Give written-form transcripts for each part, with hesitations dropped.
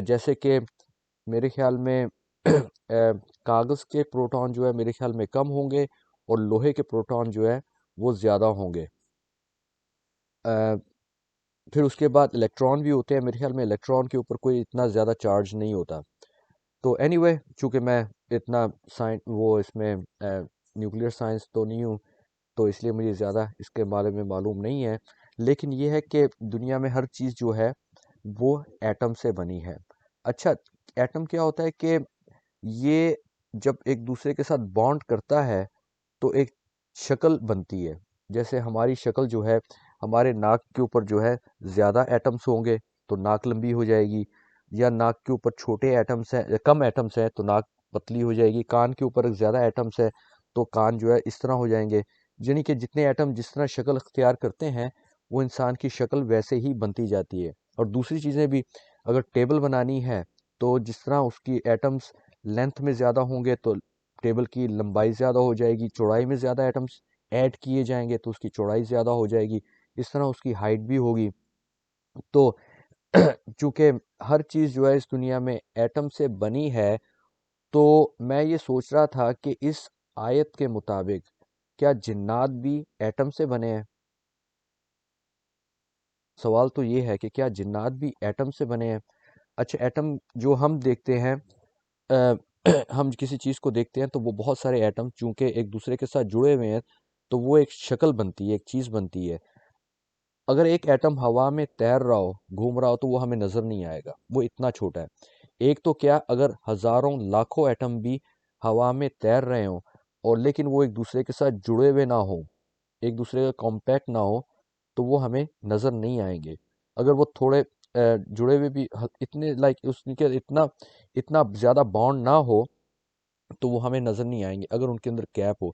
جیسے کہ میرے خیال میں کاغذ کے پروٹون جو ہے میرے خیال میں کم ہوں گے اور لوہے کے پروٹون جو ہے وہ زیادہ ہوں گے. پھر اس کے بعد الیکٹران بھی ہوتے ہیں، میرے خیال میں الیکٹران کے اوپر کوئی اتنا زیادہ چارج نہیں ہوتا. تو اینی وے چونکہ میں اتنا اس میں نیوکلیئر سائنس تو نہیں ہوں، تو اس لیے مجھے زیادہ اس کے بارے میں معلوم نہیں ہے، لیکن یہ ہے کہ دنیا میں ہر چیز جو ہے وہ ایٹم سے بنی ہے. اچھا، ایٹم کیا ہوتا ہے کہ یہ جب ایک دوسرے کے ساتھ بانڈ کرتا ہے تو ایک شکل بنتی ہے. جیسے ہماری شکل جو ہے، ہمارے ناک کے اوپر جو ہے زیادہ ایٹمز ہوں گے تو ناک لمبی ہو جائے گی، یا ناک کے اوپر چھوٹے ایٹمز ہیں، کم ایٹمز ہیں تو ناک پتلی ہو جائے گی. کان کے اوپر زیادہ ایٹمز ہے تو کان جو ہے اس طرح ہو جائیں گے. یعنی کہ جتنے ایٹم جس طرح شکل اختیار کرتے ہیں وہ انسان کی شکل ویسے ہی بنتی جاتی ہے. اور دوسری چیزیں بھی، اگر ٹیبل بنانی ہے تو جس طرح اس کی ایٹمز لینتھ میں زیادہ ہوں گے تو ٹیبل کی لمبائی زیادہ ہو جائے گی، چوڑائی میں زیادہ ایٹمز ایڈ کیے جائیں گے تو اس کی چوڑائی زیادہ ہو جائے گی، اس طرح اس کی ہائٹ بھی ہوگی. تو چونکہ ہر چیز جو ہے اس دنیا میں ایٹم سے بنی ہے، تو میں یہ سوچ رہا تھا کہ اس آیت کے مطابق کیا جنات بھی ایٹم سے بنے ہیں؟ سوال تو یہ ہے کہ کیا جنات بھی ایٹم سے بنے ہیں؟ اچھا، ایٹم جو ہم دیکھتے ہیں، ہم کسی چیز کو دیکھتے ہیں تو وہ بہت سارے ایٹم چونکہ ایک دوسرے کے ساتھ جڑے ہوئے ہیں تو وہ ایک شکل بنتی ہے، ایک چیز بنتی ہے. اگر ایک ایٹم ہوا میں تیر رہا ہو، گھوم رہا ہو، تو وہ ہمیں نظر نہیں آئے گا، وہ اتنا چھوٹا ہے. ایک تو کیا اگر ہزاروں لاکھوں ایٹم بھی ہوا میں تیر رہے ہوں اور لیکن وہ ایک دوسرے کے ساتھ جڑے ہوئے نہ ہوں، ایک دوسرے کا کمپیکٹ نہ ہو، تو وہ ہمیں نظر نہیں آئیں گے. اگر وہ تھوڑے جڑے ہوئے بھی اتنے لائک اس کے اتنا زیادہ بانڈ نہ ہو تو وہ ہمیں نظر نہیں آئیں گے اگر ان کے اندر گیپ ہو.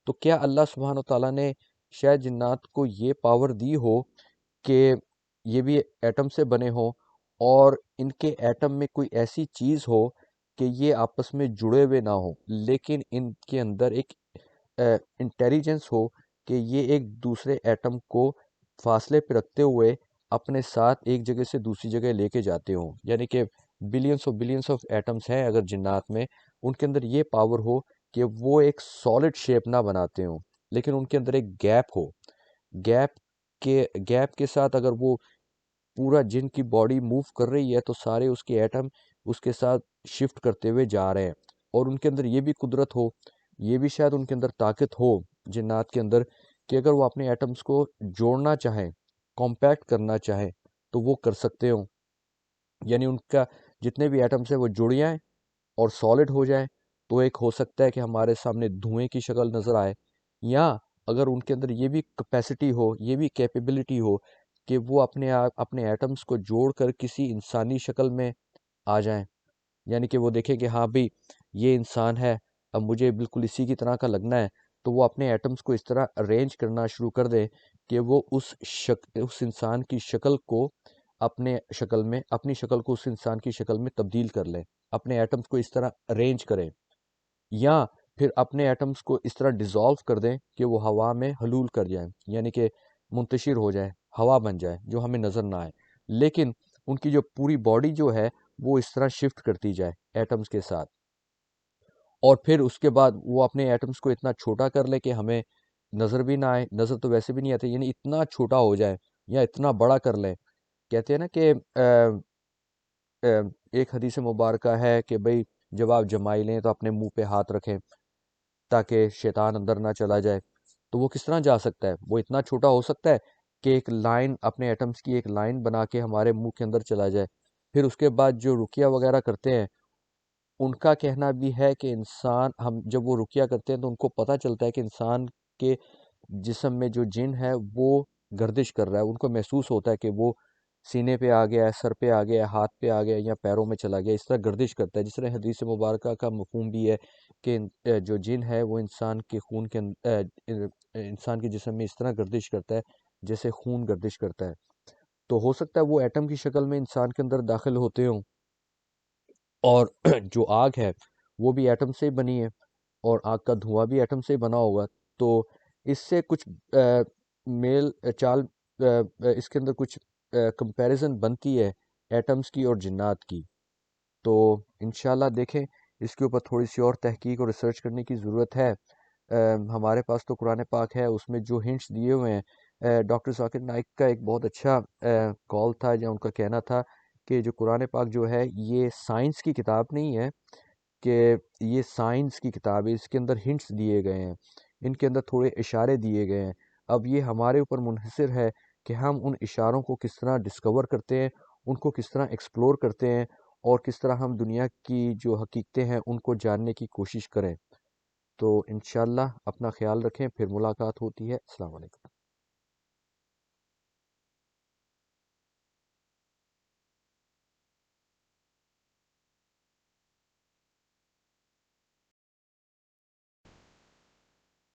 تو کیا اللہ سبحانہ و تعالیٰ نے شاید جنات کو یہ پاور دی ہو کہ یہ بھی ایٹم سے بنے ہوں اور ان کے ایٹم میں کوئی ایسی چیز ہو کہ یہ آپس میں جڑے ہوئے نہ ہوں، لیکن ان کے اندر ایک انٹیلیجنس ہو کہ یہ ایک دوسرے ایٹم کو فاصلے پہ رکھتے ہوئے اپنے ساتھ ایک جگہ سے دوسری جگہ لے کے جاتے ہوں. یعنی کہ بلینس آف ایٹمز ہیں اگر جنات میں، ان کے اندر یہ پاور ہو کہ وہ ایک سالڈ شیپ نہ بناتے ہوں لیکن ان کے اندر ایک گیپ ہو. گیپ کے ساتھ اگر وہ پورا جن کی باڈی موو کر رہی ہے تو سارے اس کے ایٹم اس کے ساتھ شفٹ کرتے ہوئے جا رہے ہیں. اور ان کے اندر یہ بھی قدرت ہو، یہ بھی شاید ان کے اندر طاقت ہو جنات کے اندر کہ اگر وہ اپنے ایٹمز کو جوڑنا چاہیں، کمپیکٹ کرنا چاہیں تو وہ کر سکتے ہوں. یعنی ان کا جتنے بھی ایٹمز ہیں وہ جڑ جائیں اور سالڈ ہو جائیں تو ایک ہو سکتا ہے کہ ہمارے سامنے دھوئیں کی شکل نظر آئے. یا اگر ان کے اندر یہ بھی کیپیسٹی ہو، یہ بھی کیپیبلٹی ہو کہ وہ اپنے ایٹمز کو جوڑ کر کسی انسانی شکل میں آ جائیں. یعنی کہ وہ دیکھیں کہ ہاں بھئی یہ انسان ہے، اب مجھے بالکل اسی کی طرح کا لگنا ہے، تو وہ اپنے ایٹمز کو اس طرح ارینج کرنا شروع کر دیں کہ وہ اس انسان کی شکل کو اپنی شکل کو اس انسان کی شکل میں تبدیل کر لیں، اپنے ایٹمز کو اس طرح ارینج کریں. یا پھر اپنے ایٹمز کو اس طرح ڈیزالو کر دیں کہ وہ ہوا میں حلول کر جائیں، یعنی کہ منتشر ہو جائے، ہوا بن جائے جو ہمیں نظر نہ آئے، لیکن ان کی جو پوری باڈی جو ہے وہ اس طرح شفٹ کرتی جائے ایٹمز کے ساتھ. اور پھر اس کے بعد وہ اپنے ایٹمز کو اتنا چھوٹا کر لے کہ ہمیں نظر بھی نہ آئے، نظر تو ویسے بھی نہیں آتے، یعنی اتنا چھوٹا ہو جائے یا اتنا بڑا کر لیں. کہتے ہیں نا کہ ایک حدیث مبارکہ ہے کہ بھئی جب آپ جمائی لیں تو اپنے منہ پہ ہاتھ رکھیں تاکہ شیطان اندر نہ چلا جائے. تو وہ کس طرح جا سکتا ہے؟ وہ اتنا چھوٹا ہو سکتا ہے کہ ایک لائن اپنے ایٹمز کی ایک لائن بنا کے ہمارے منہ کے اندر چلا جائے. پھر اس کے بعد جو رقیہ وغیرہ کرتے ہیں ان کا کہنا بھی ہے کہ ہم جب وہ رقیہ کرتے ہیں تو ان کو پتہ چلتا ہے کہ انسان کے جسم میں جو جن ہے وہ گردش کر رہا ہے، ان کو محسوس ہوتا ہے کہ وہ سینے پہ آ گیا ہے، سر پہ آ گیا ہے، ہاتھ پہ آ گیا ہے یا پیروں میں چلا گیا، اس طرح گردش کرتا ہے. جس طرح حدیث مبارکہ کا مفہوم بھی ہے کہ جو جن ہے وہ انسان کے خون کے انسان کے جسم میں اس طرح گردش کرتا ہے جیسے خون گردش کرتا ہے. تو ہو سکتا ہے وہ ایٹم کی شکل میں انسان کے اندر داخل ہوتے ہوں. اور جو آگ ہے وہ بھی ایٹم سے ہی بنی ہے اور آگ کا دھواں بھی ایٹم سے ہی بنا ہوگا. تو اس سے کچھ میل چال اس کے اندر کچھ کمپیریزن بنتی ہے ایٹمز کی اور جنات کی. تو انشاءاللہ دیکھیں اس کے اوپر تھوڑی سی اور تحقیق اور ریسرچ کرنے کی ضرورت ہے۔ ہمارے پاس تو قرآن پاک ہے، اس میں جو ہنٹس دیے ہوئے ہیں، ڈاکٹر ذاکر نائک کا ایک بہت اچھا کال تھا یا ان کا کہنا تھا کہ جو قرآن پاک جو ہے یہ سائنس کی کتاب نہیں ہے، کہ یہ سائنس کی کتاب ہے، اس کے اندر ہنٹس دیے گئے ہیں، ان کے اندر تھوڑے اشارے دیے گئے ہیں۔ اب یہ ہمارے اوپر منحصر ہے کہ ہم ان اشاروں کو کس طرح ڈسکور کرتے ہیں، ان کو کس طرح ایکسپلور کرتے ہیں، اور کس طرح ہم دنیا کی جو حقیقتیں ہیں ان کو جاننے کی کوشش کریں۔ تو انشاءاللہ اپنا خیال رکھیں، پھر ملاقات ہوتی ہے۔ السلام علیکم۔